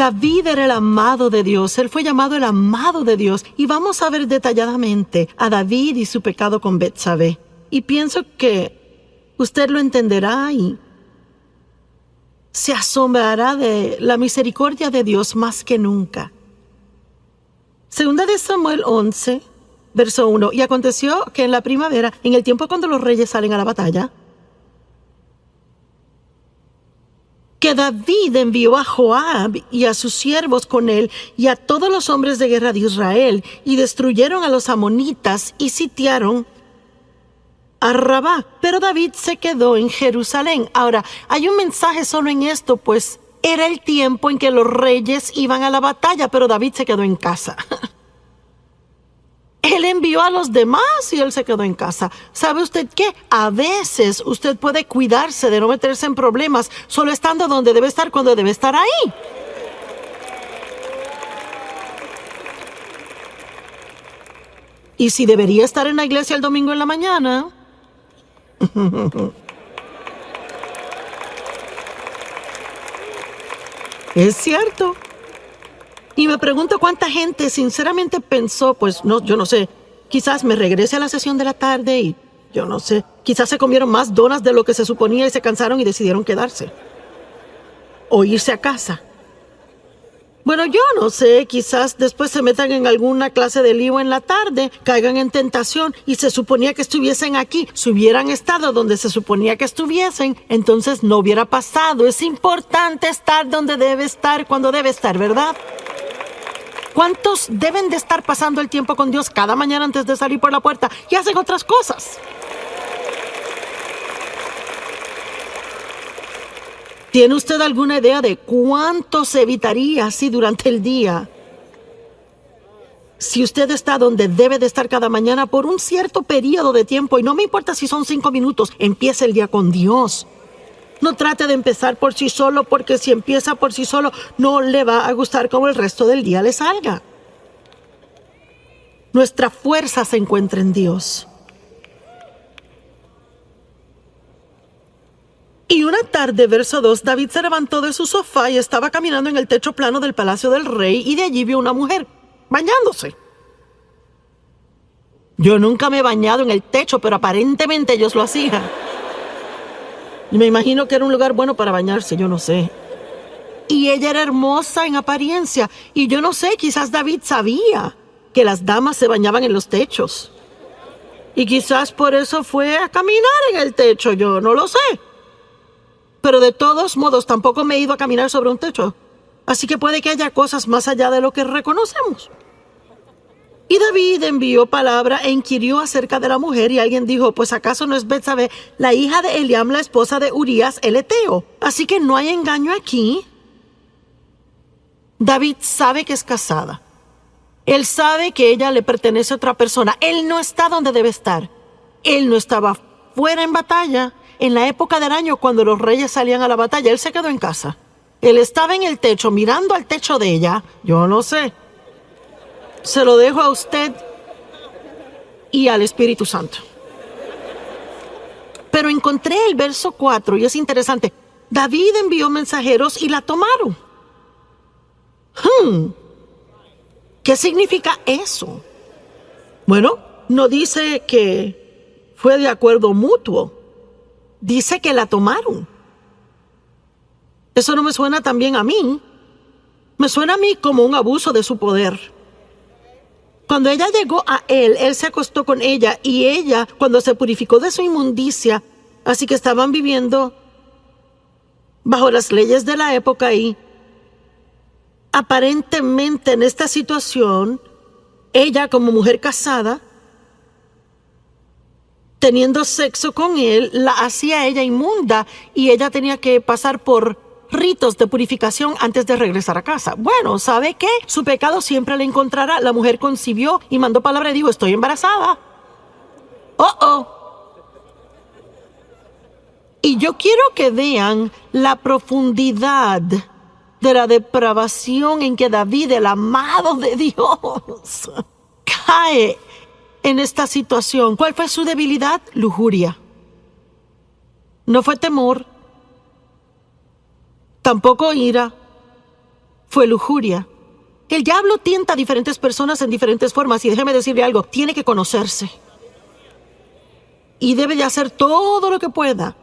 David era el amado de Dios. Él fue llamado el amado de Dios. Y vamos a ver detalladamente a David y su pecado con Betsabé. Y pienso que usted lo entenderá y se asombrará de la misericordia de Dios más que nunca. Segunda de Samuel 11, verso 1. Y aconteció que en la primavera, en el tiempo cuando los reyes salen a la batalla, que David envió a Joab y a sus siervos con él y a todos los hombres de guerra de Israel, y destruyeron a los amonitas y sitiaron a Rabá. Pero David se quedó en Jerusalén. Ahora, hay un mensaje solo en esto, pues era el tiempo en que los reyes iban a la batalla, pero David se quedó en casa. Él envió a los demás y él se quedó en casa. ¿Sabe usted qué? A veces usted puede cuidarse de no meterse en problemas solo estando donde debe estar cuando debe estar ahí. Y si debería estar en la iglesia el domingo en la mañana, es cierto. Y me pregunto cuánta gente sinceramente pensó, pues no, yo no sé, quizás me regrese a la sesión de la tarde y yo no sé, quizás se comieron más donas de lo que se suponía y se cansaron y decidieron quedarse. O irse a casa. Bueno, yo no sé, quizás después se metan en alguna clase de lío en la tarde, caigan en tentación y se suponía que estuviesen aquí. Si hubieran estado donde se suponía que estuviesen, entonces no hubiera pasado. Es importante estar donde debe estar cuando debe estar, ¿verdad? ¿Cuántos deben de estar pasando el tiempo con Dios cada mañana antes de salir por la puerta y hacen otras cosas? ¿Tiene usted alguna idea de cuánto se evitaría así durante el día? Si usted está donde debe de estar cada mañana por un cierto periodo de tiempo, y no me importa si son 5 minutos, empiece el día con Dios. No trate de empezar por sí solo, porque si empieza por sí solo, no le va a gustar cómo el resto del día le salga. Nuestra fuerza se encuentra en Dios. Y una tarde, verso 2, David se levantó de su sofá y estaba caminando en el techo plano del palacio del rey, y de allí vio una mujer bañándose. Yo nunca me he bañado en el techo, pero aparentemente ellos lo hacían. Y me imagino que era un lugar bueno para bañarse, yo no sé. Y ella era hermosa en apariencia, y yo no sé, quizás David sabía que las damas se bañaban en los techos. Y quizás por eso fue a caminar en el techo, yo no lo sé. Pero de todos modos, tampoco me he ido a caminar sobre un techo. Así que puede que haya cosas más allá de lo que reconocemos. Y David envió palabra e inquirió acerca de la mujer, y alguien dijo, pues ¿acaso no es Betsabé, la hija de Eliam, la esposa de Urías el heteo? Así que no hay engaño aquí. David sabe que es casada. Él sabe que ella le pertenece a otra persona. Él no está donde debe estar. Él no estaba fuera en batalla. En la época del año, cuando los reyes salían a la batalla, él se quedó en casa. Él estaba en el techo, mirando al techo de ella. Yo no sé. Se lo dejo a usted y al Espíritu Santo. Pero encontré el verso 4 y es interesante. David envió mensajeros y la tomaron. ¿Qué significa eso? Bueno, no dice que fue de acuerdo mutuo. Dice que la tomaron. Eso no me suena tan bien a mí. Me suena a mí como un abuso de su poder. Cuando ella llegó a él, él se acostó con ella, y ella, cuando se purificó de su inmundicia, así que estaban viviendo bajo las leyes de la época, y aparentemente en esta situación, ella como mujer casada, teniendo sexo con él, la hacía ella inmunda, y ella tenía que pasar por ritos de purificación antes de regresar a casa. Bueno, ¿sabe qué? Su pecado siempre le encontrará. La mujer concibió y mandó palabra y dijo, estoy embarazada. Y yo quiero que vean la profundidad de la depravación en que David, el amado de Dios, cae en esta situación. ¿Cuál fue su debilidad? Lujuria. No fue temor. Tampoco ira. fue lujuria. El diablo tienta a diferentes personas en diferentes formas y déjeme decirle algo, tiene que conocerse. Y debe de hacer todo lo que pueda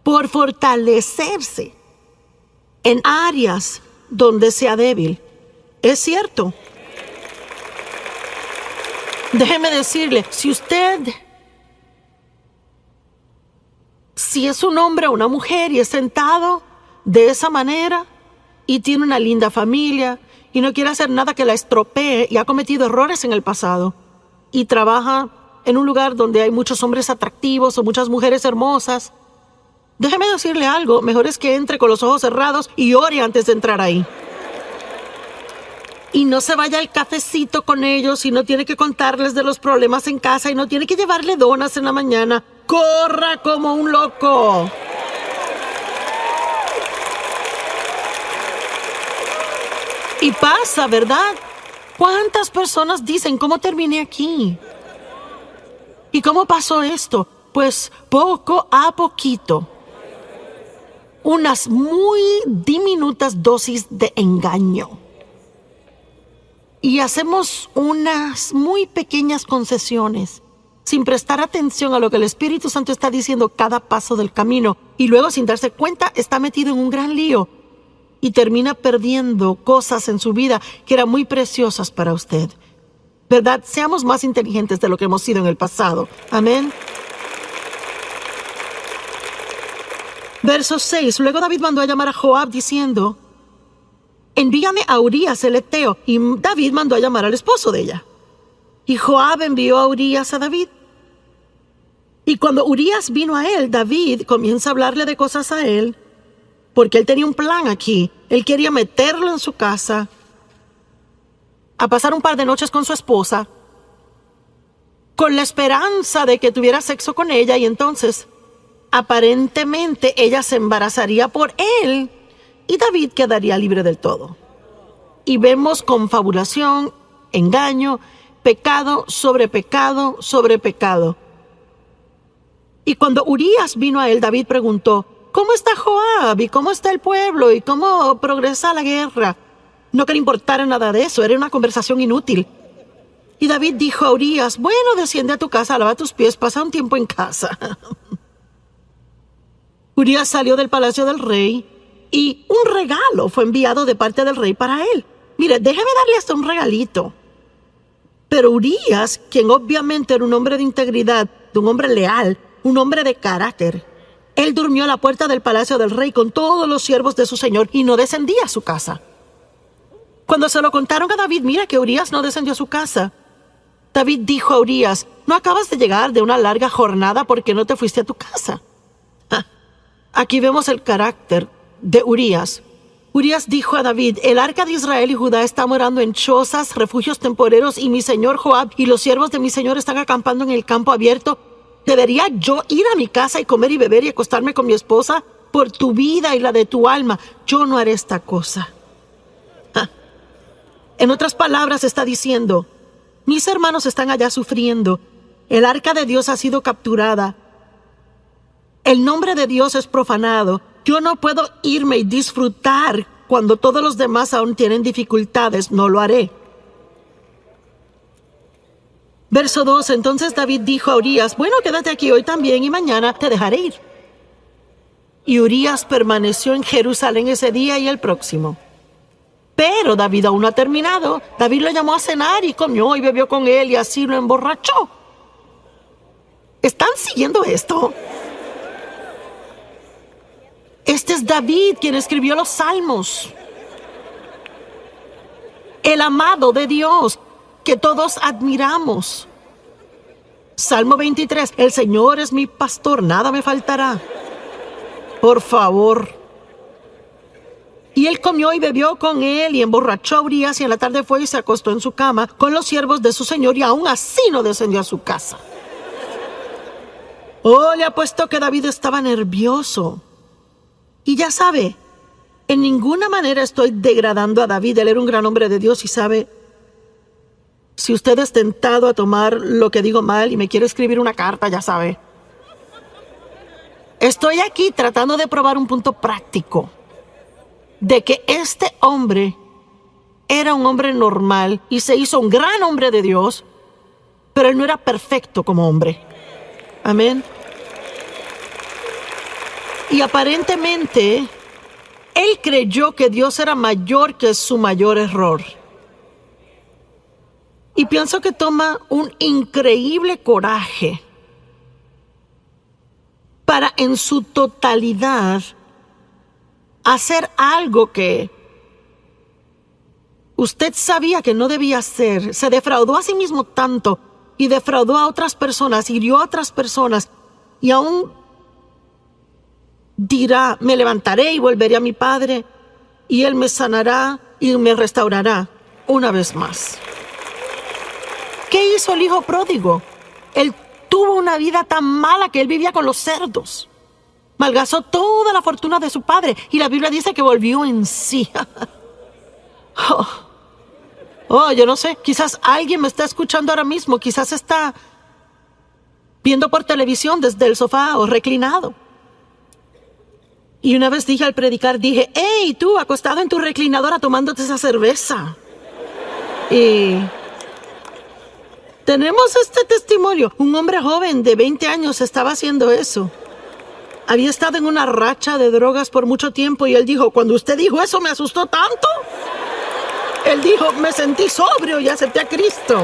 por fortalecerse en áreas donde sea débil. Es cierto. Déjeme decirle, si es un hombre o una mujer y es sentado de esa manera y tiene una linda familia y no quiere hacer nada que la estropee y ha cometido errores en el pasado y trabaja en un lugar donde hay muchos hombres atractivos o muchas mujeres hermosas, déjeme decirle algo, mejor es que entre con los ojos cerrados y ore antes de entrar ahí. Y no se vaya al cafecito con ellos y no tiene que contarles de los problemas en casa y no tiene que llevarle donas en la mañana. ¡Corra como un loco! Y pasa, ¿verdad? ¿Cuántas personas dicen cómo terminé aquí? ¿Y cómo pasó esto? Pues poco a poquito. Unas muy diminutas dosis de engaño. Y hacemos unas muy pequeñas concesiones sin prestar atención a lo que el Espíritu Santo está diciendo cada paso del camino. Y luego, sin darse cuenta, está metido en un gran lío y termina perdiendo cosas en su vida que eran muy preciosas para usted. ¿Verdad? Seamos más inteligentes de lo que hemos sido en el pasado. Amén. Verso 6. Luego David mandó a llamar a Joab diciendo: envíame a Urías el Eteo. Y David mandó a llamar al esposo de ella. Y Joab envió a Urías a David. Y cuando Urías vino a él, David comienza a hablarle de cosas a él, porque él tenía un plan aquí. Él quería meterlo en su casa, a pasar un par de noches con su esposa, con la esperanza de que tuviera sexo con ella, y entonces, aparentemente, ella se embarazaría por él, y David quedaría libre del todo. Y vemos confabulación, engaño, pecado sobre pecado sobre pecado. Y cuando Urías vino a él, David preguntó: ¿cómo está Joab? ¿Y cómo está el pueblo? ¿Y cómo progresa la guerra? No que le importara nada de eso, era una conversación inútil. Y David dijo a Urías: bueno, desciende a tu casa, lava tus pies, pasa un tiempo en casa. Urías salió del palacio del rey y un regalo fue enviado de parte del rey para él. Mire, déjeme darle hasta un regalito. Pero Urías, quien obviamente era un hombre de integridad, de un hombre leal, un hombre de carácter, él durmió a la puerta del palacio del rey con todos los siervos de su señor y no descendía a su casa. Cuando se lo contaron a David, mira que Urías no descendió a su casa. David dijo a Urías: ¿no acabas de llegar de una larga jornada porque no te fuiste a tu casa? Aquí vemos el carácter de Urías. Urías dijo a David: el arca de Israel y Judá está morando en chozas, refugios temporeros, y mi señor Joab y los siervos de mi señor están acampando en el campo abierto. ¿Debería yo ir a mi casa y comer y beber y acostarme con mi esposa? Por tu vida y la de tu alma, yo no haré esta cosa. En otras palabras, está diciendo: mis hermanos están allá sufriendo. El arca de Dios ha sido capturada. El nombre de Dios es profanado. Yo no puedo irme y disfrutar cuando todos los demás aún tienen dificultades. No lo haré. Verso 2. Entonces David dijo a Urías: bueno, quédate aquí hoy también y mañana te dejaré ir. Y Urías permaneció en Jerusalén ese día y el próximo. Pero David aún no ha terminado. David lo llamó a cenar y comió y bebió con él y así lo emborrachó. ¿Están siguiendo esto? Este es David quien escribió los Salmos. El amado de Dios que todos admiramos. Salmo 23. El Señor es mi pastor, nada me faltará. Por favor. Y él comió y bebió con él y emborrachó a Urías, y en la tarde fue y se acostó en su cama con los siervos de su señor, y aún así no descendió a su casa. Oh, le apuesto que David estaba nervioso. Y ya sabe, en ninguna manera estoy degradando a David. Él era un gran hombre de Dios y sabe, si usted es tentado a tomar lo que digo mal y me quiere escribir una carta, ya sabe. Estoy aquí tratando de probar un punto práctico. de que este hombre era un hombre normal y se hizo un gran hombre de Dios, pero él no era perfecto como hombre. Amén. Y aparentemente, él creyó que Dios era mayor que su mayor error. Y pienso que toma un increíble coraje para en su totalidad hacer algo que usted sabía que no debía hacer. Se defraudó a sí mismo tanto y defraudó a otras personas, hirió a otras personas y aún dirá: me levantaré y volveré a mi padre y él me sanará y me restaurará una vez más. ¿Qué hizo el hijo pródigo? Él tuvo una vida tan mala que él vivía con los cerdos. Malgastó toda la fortuna de su padre y la Biblia dice que volvió en sí. Yo no sé, quizás alguien me está escuchando ahora mismo, quizás está viendo por televisión desde el sofá o reclinado. Y una vez dije al predicar, dije: hey, tú acostado en tu reclinadora tomándote esa cerveza. Y tenemos este testimonio. Un hombre joven de 20 años estaba haciendo eso. Había estado en una racha de drogas por mucho tiempo y él dijo: cuando usted dijo eso me asustó tanto. Él dijo: me sentí sobrio y acepté a Cristo.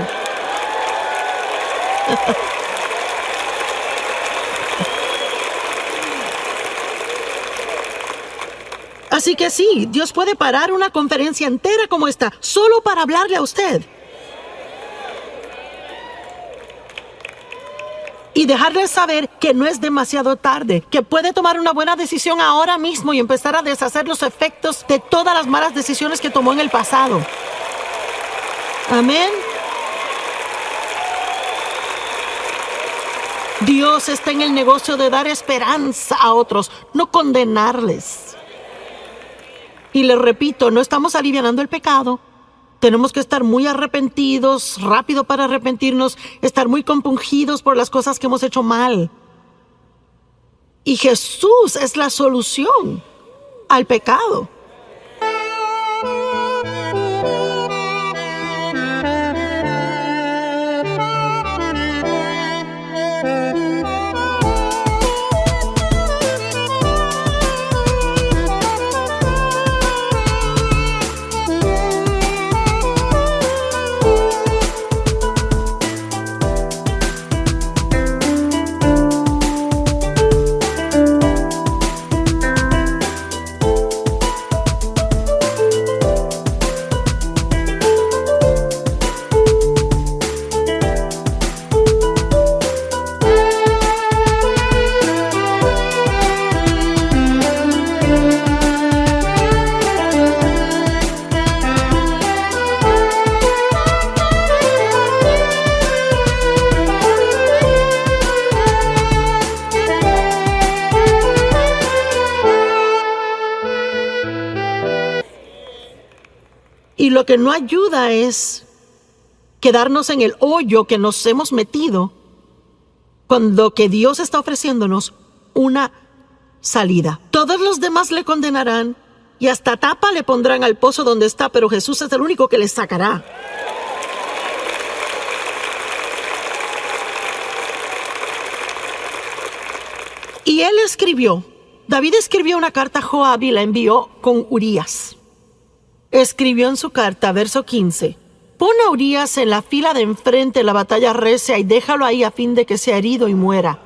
Así que sí, Dios puede parar una conferencia entera como esta solo para hablarle a usted. Y dejarle saber que no es demasiado tarde, que puede tomar una buena decisión ahora mismo y empezar a deshacer los efectos de todas las malas decisiones que tomó en el pasado. Amén. Dios está en el negocio de dar esperanza a otros, no condenarles. Y les repito, no estamos alivianando el pecado. Tenemos que estar muy arrepentidos, rápido para arrepentirnos, estar muy compungidos por las cosas que hemos hecho mal. Y Jesús es la solución al pecado. Y lo que no ayuda es quedarnos en el hoyo que nos hemos metido cuando que Dios está ofreciéndonos una salida. Todos los demás le condenarán y hasta tapa le pondrán al pozo donde está, pero Jesús es el único que le sacará. Y él escribió, David escribió una carta a Joab y la envió con Urías. Escribió en su carta, verso 15: pon a Urías en la fila de enfrente en la batalla recia y déjalo ahí a fin de que sea herido y muera.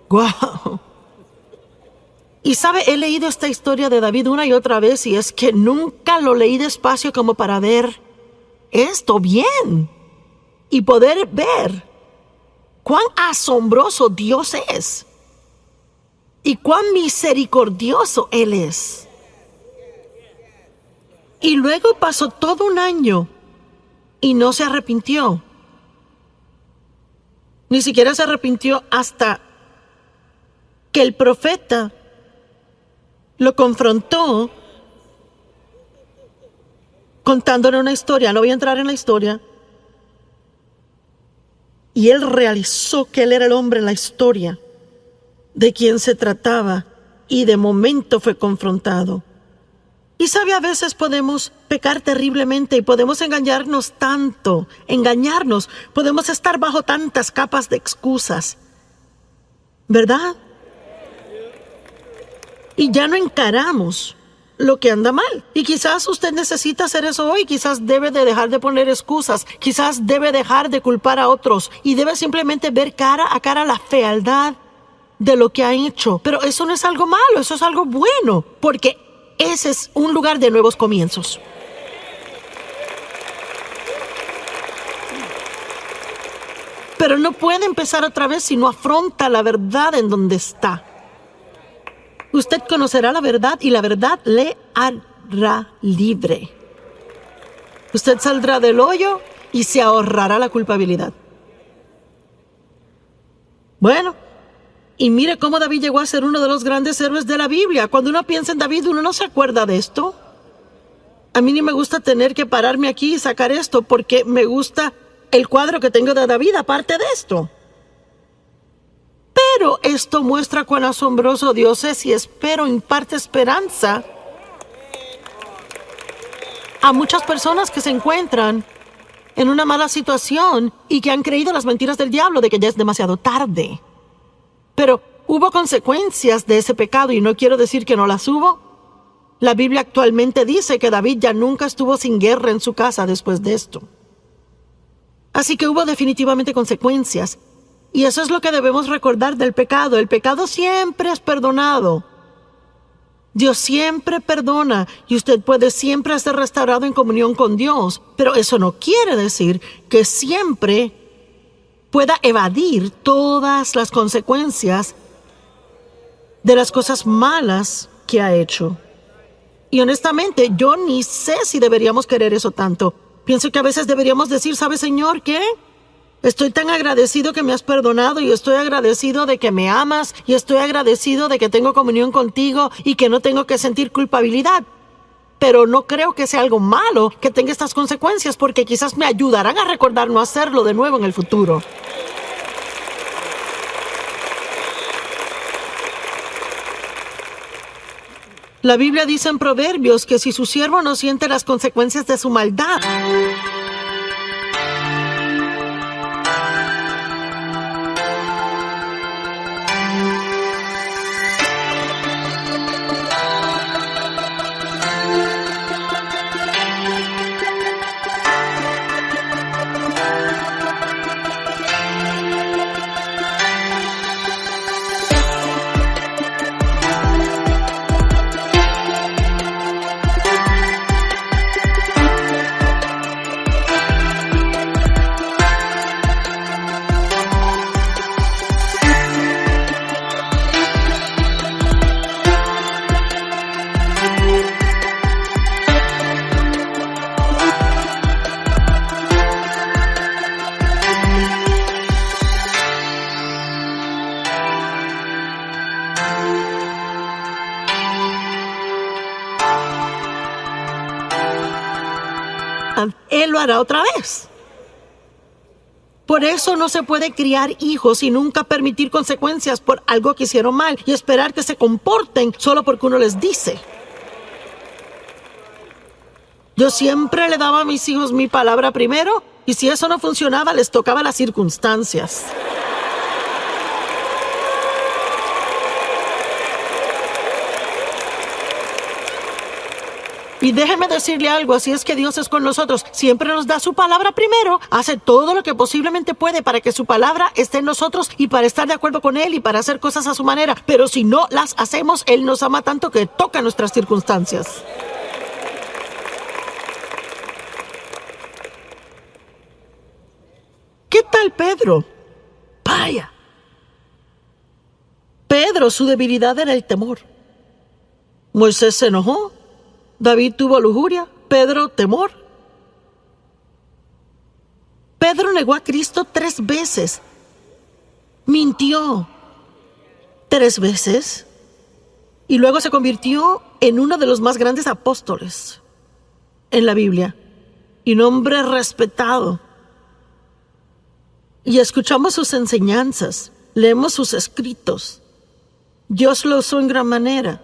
¡Guau! Y sabe, he leído esta historia de David una y otra vez y es que nunca lo leí despacio como para ver esto bien y poder ver cuán asombroso Dios es y cuán misericordioso Él es. Y luego pasó todo un año y no se arrepintió. Ni siquiera se arrepintió hasta que el profeta lo confrontó contándole una historia. No voy a entrar en la historia. Y él realizó que él era el hombre en la historia de quien se trataba. y de momento fue confrontado. Y sabe, a veces podemos pecar terriblemente y podemos engañarnos tanto, podemos estar bajo tantas capas de excusas, ¿verdad? Y ya no encaramos lo que anda mal. Y quizás usted necesita hacer eso hoy. Quizás debe de dejar de poner excusas. Quizás debe dejar de culpar a otros. Y debe simplemente ver cara a cara la fealdad de lo que ha hecho. Pero eso no es algo malo, eso es algo bueno. Porque ese es un lugar de nuevos comienzos. Pero no puede empezar otra vez si no afronta la verdad en donde está. Usted conocerá la verdad y la verdad le hará libre. Usted saldrá del hoyo y se ahorrará la culpabilidad. Bueno, y mire cómo David llegó a ser uno de los grandes héroes de la Biblia. Cuando uno piensa en David, uno no se acuerda de esto. A mí ni me gusta tener que pararme aquí y sacar esto porque me gusta el cuadro que tengo de David aparte de esto. Pero esto muestra cuán asombroso Dios es y espero imparte esperanza a muchas personas que se encuentran en una mala situación y que han creído las mentiras del diablo de que ya es demasiado tarde. Pero hubo consecuencias de ese pecado y no quiero decir que no las hubo. La Biblia actualmente dice que David ya nunca estuvo sin guerra en su casa después de esto. Así que hubo definitivamente consecuencias. Y eso es lo que debemos recordar del pecado. El pecado siempre es perdonado. Dios siempre perdona y usted puede siempre ser restaurado en comunión con Dios. Pero eso no quiere decir que siempre pueda evadir todas las consecuencias de las cosas malas que ha hecho. Y honestamente, yo ni sé si deberíamos querer eso tanto. Pienso que a veces deberíamos decir, ¿sabe, Señor, qué? Estoy tan agradecido que me has perdonado y estoy agradecido de que me amas y estoy agradecido de que tengo comunión contigo y que no tengo que sentir culpabilidad. Pero no creo que sea algo malo que tenga estas consecuencias porque quizás me ayudarán a recordar no hacerlo de nuevo en el futuro. La Biblia dice en Proverbios que si su siervo no siente las consecuencias de su maldad, Él lo hará otra vez. Por eso no se puede criar hijos y nunca permitir consecuencias por algo que hicieron mal y esperar que se comporten solo porque uno les dice. Yo siempre le daba a mis hijos mi palabra primero y si eso no funcionaba les tocaba las circunstancias. Y déjeme decirle algo, así es que Dios es con nosotros. Siempre nos da su palabra primero, hace todo lo que posiblemente puede para que su palabra esté en nosotros y para estar de acuerdo con Él y para hacer cosas a su manera. Pero si no las hacemos, Él nos ama tanto que toca nuestras circunstancias. ¿Qué tal Pedro? Vaya. Pedro, su debilidad era el temor. Moisés se enojó. David tuvo lujuria, Pedro temor. Pedro negó a Cristo 3 veces. Mintió 3 veces. Y luego se convirtió en uno de los más grandes apóstoles en la Biblia. Y un hombre respetado. Y escuchamos sus enseñanzas, leemos sus escritos. Dios lo usó en gran manera.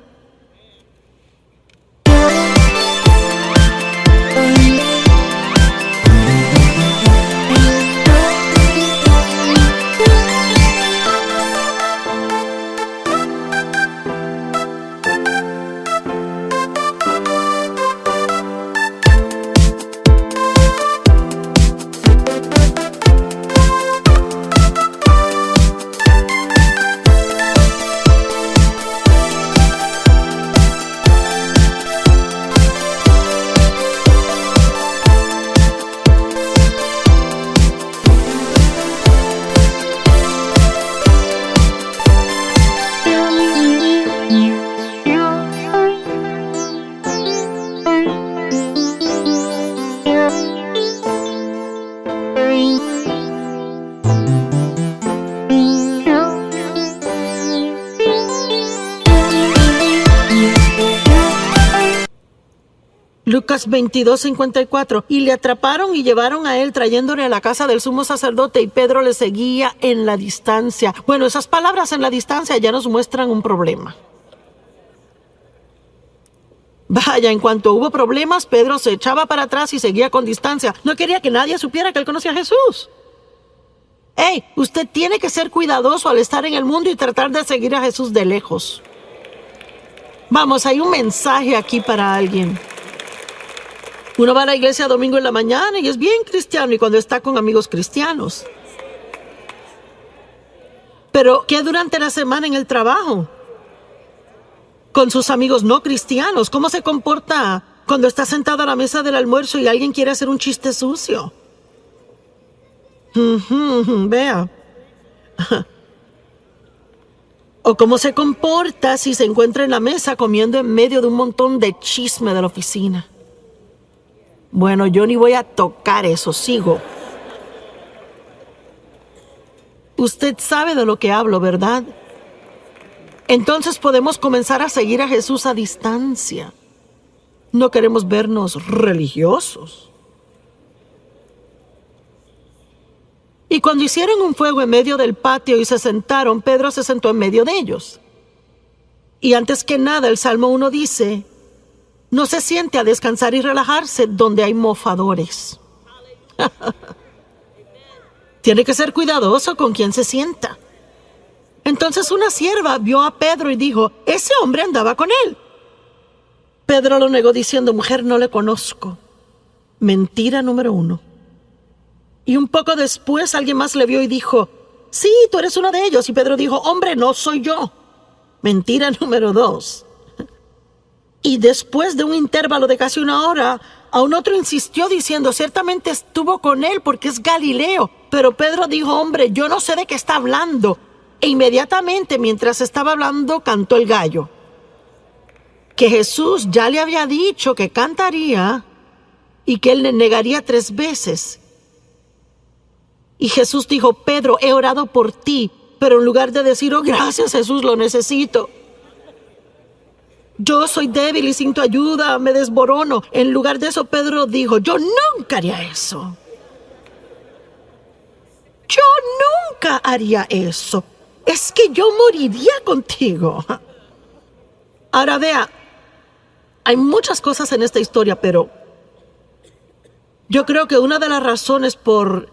Lucas 22:54. Y le atraparon y llevaron a él trayéndole a la casa del sumo sacerdote, y Pedro le seguía en la distancia. Bueno, esas palabras en la distancia ya nos muestran un problema. Vaya, en cuanto hubo problemas, Pedro se echaba para atrás y seguía con distancia. No quería que nadie supiera que él conocía a Jesús. ¡Hey! Usted tiene que ser cuidadoso al estar en el mundo y tratar de seguir a Jesús de lejos. Vamos, hay un mensaje aquí para alguien. Uno va a la iglesia domingo en la mañana y es bien cristiano y cuando está con amigos cristianos. Pero, ¿qué durante la semana en el trabajo? Con sus amigos no cristianos, ¿cómo se comporta cuando está sentado a la mesa del almuerzo y alguien quiere hacer un chiste sucio? Vea. O cómo se comporta si se encuentra en la mesa comiendo en medio de un montón de chisme de la oficina. Bueno, yo ni voy a tocar eso, sigo. Usted sabe de lo que hablo, ¿verdad? Entonces podemos comenzar a seguir a Jesús a distancia. No queremos vernos religiosos. Y cuando hicieron un fuego en medio del patio y se sentaron, Pedro se sentó en medio de ellos. Y antes que nada, el Salmo 1 dice: no se siente a descansar y relajarse donde hay mofadores. Tiene que ser cuidadoso con quien se sienta. Entonces una sierva vio a Pedro y dijo: ese hombre andaba con él. Pedro lo negó diciendo: mujer, no le conozco. Mentira número 1. Y un poco después alguien más le vio y dijo: sí, tú eres uno de ellos. Y Pedro dijo: hombre, no soy yo. Mentira número 2. Y después de un intervalo de casi una hora, aún otro insistió diciendo: ciertamente estuvo con él porque es Galileo. Pero Pedro dijo: hombre, yo no sé de qué está hablando. E inmediatamente, mientras estaba hablando, cantó el gallo. Que Jesús ya le había dicho que cantaría y que él le negaría 3 veces. Y Jesús dijo: Pedro, he orado por ti. Pero en lugar de decir: oh, gracias Jesús, lo necesito, yo soy débil y sin tu ayuda me desborono. En lugar de eso, Pedro dijo: yo nunca haría eso. Yo nunca haría eso. Es que yo moriría contigo. Ahora vea, hay muchas cosas en esta historia, pero yo creo que una de las razones por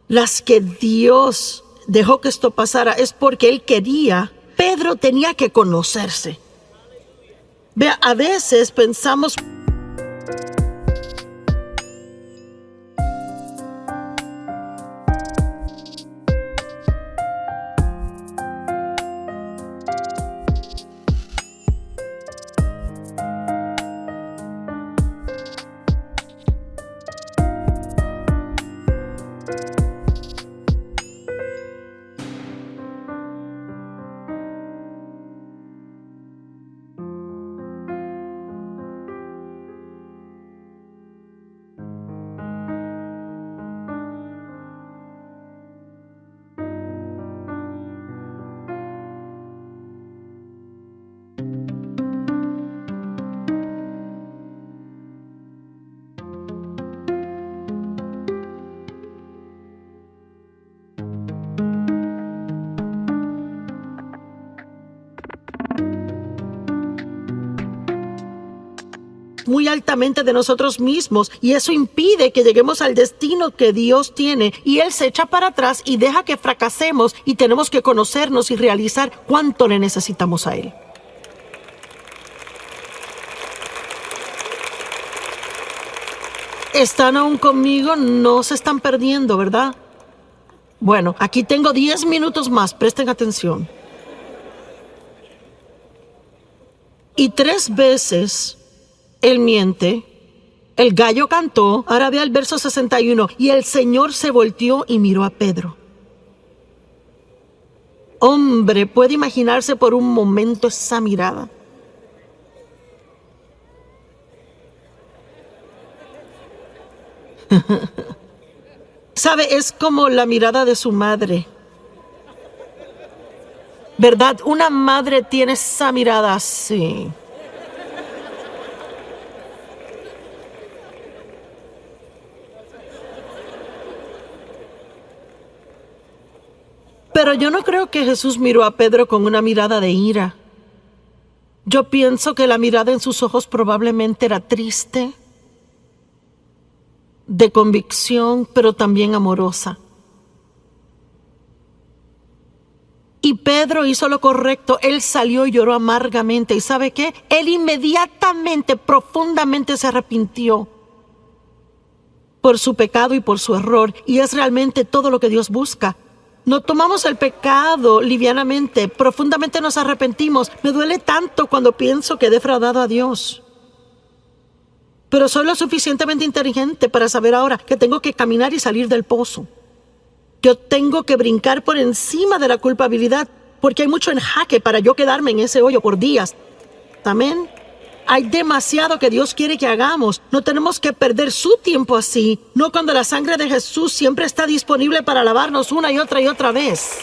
las que Dios dejó que esto pasara es porque Él quería. Pedro tenía que conocerse. Vea, a veces pensamos... muy altamente de nosotros mismos y eso impide que lleguemos al destino que Dios tiene y Él se echa para atrás y deja que fracasemos y tenemos que conocernos y realizar cuánto le necesitamos a Él. ¿Están aún conmigo? No se están perdiendo, ¿verdad? Bueno, aquí tengo 10 minutos más, presten atención. Y 3 veces él miente, el gallo cantó, ahora ve el verso 61, y el Señor se volteó y miró a Pedro. Hombre, ¿puede imaginarse por un momento esa mirada? ¿Sabe? Es como la mirada de su madre. ¿Verdad? Una madre tiene esa mirada así. Pero yo no creo que Jesús miró a Pedro con una mirada de ira. Yo pienso que la mirada en sus ojos probablemente era triste, de convicción, pero también amorosa. Y Pedro hizo lo correcto. Él salió y lloró amargamente. ¿Y sabe qué? Él inmediatamente, profundamente se arrepintió por su pecado y por su error. Y es realmente todo lo que Dios busca. No tomamos el pecado livianamente, profundamente nos arrepentimos. Me duele tanto cuando pienso que he defraudado a Dios. Pero soy lo suficientemente inteligente para saber ahora que tengo que caminar y salir del pozo. Yo tengo que brincar por encima de la culpabilidad, porque hay mucho en jaque para yo quedarme en ese hoyo por días. Amén. Hay demasiado que Dios quiere que hagamos. No tenemos que perder su tiempo así, no cuando la sangre de Jesús siempre está disponible para lavarnos una y otra vez.